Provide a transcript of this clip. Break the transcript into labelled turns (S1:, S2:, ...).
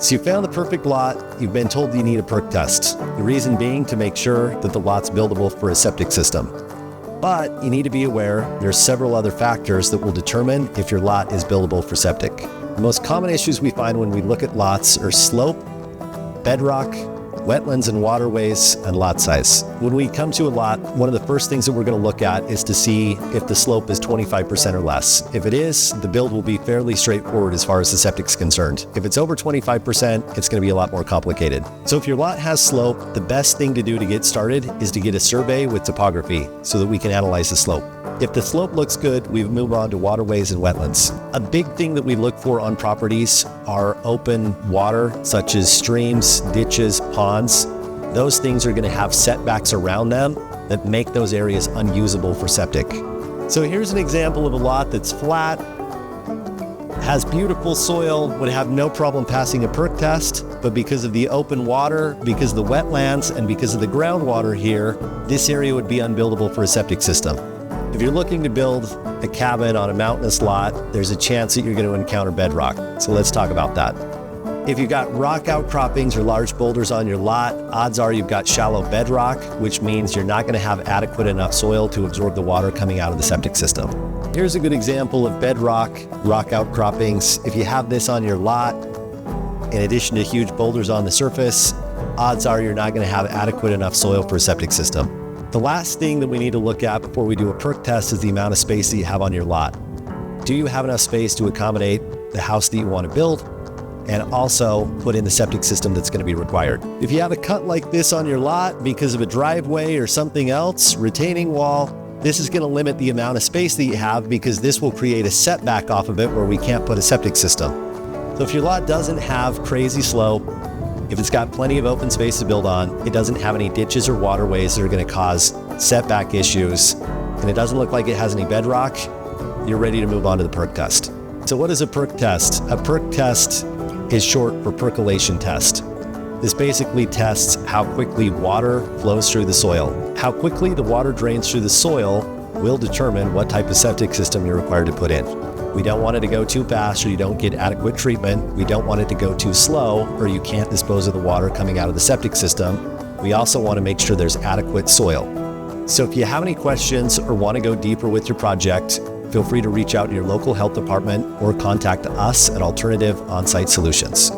S1: So you found the perfect lot, you've been told you need a perc test. The reason being to make sure that the lot's buildable for a septic system. But you need to be aware there's several other factors that will determine if your lot is buildable for septic. The most common issues we find when we look at lots are slope, bedrock, wetlands and waterways, and lot size. When we come to a lot, one of the first things that we're going to look at is to see if the slope is 25% or less. If it is, the build will be fairly straightforward as far as the septic's concerned. If it's over 25%, it's going to be a lot more complicated. So if your lot has slope, the best thing to do to get started is to get a survey with topography so that we can analyze the slope. If the slope looks good, we move on to waterways and wetlands. A big thing that we look for on properties are open water, such as streams, ditches, ponds. Those things are going to have setbacks around them that make those areas unusable for septic. So here's an example of a lot that's flat, has beautiful soil, would have no problem passing a perc test, but because of the open water, because of the wetlands, and because of the groundwater here, this area would be unbuildable for a septic system. If you're looking to build a cabin on a mountainous lot, there's a chance that you're going to encounter bedrock. So let's talk about that. If you've got rock outcroppings or large boulders on your lot, odds are you've got shallow bedrock, which means you're not going to have adequate enough soil to absorb the water coming out of the septic system. Here's a good example of bedrock, rock outcroppings. If you have this on your lot, in addition to huge boulders on the surface, odds are you're not going to have adequate enough soil for a septic system. The last thing that we need to look at before we do a perc test is the amount of space that you have on your lot. Do you have enough space to accommodate the house that you want to build and also put in the septic system that's going to be required? If you have a cut like this on your lot because of a driveway or something else, retaining wall, this is going to limit the amount of space that you have because this will create a setback off of it where we can't put a septic system. So if your lot doesn't have crazy slope, if it's got plenty of open space to build on, it doesn't have any ditches or waterways that are going to cause setback issues, and it doesn't look like it has any bedrock, you're ready to move on to the perc test. So what is a perc test? A perc test is short for percolation test. This basically tests how quickly water flows through the soil. How quickly the water drains through the soil will determine what type of septic system you're required to put in. We don't want it to go too fast or you don't get adequate treatment. We don't want it to go too slow or you can't dispose of the water coming out of the septic system. We also want to make sure there's adequate soil. So if you have any questions or want to go deeper with your project, feel free to reach out to your local health department or contact us at Alternative On-Site Solutions.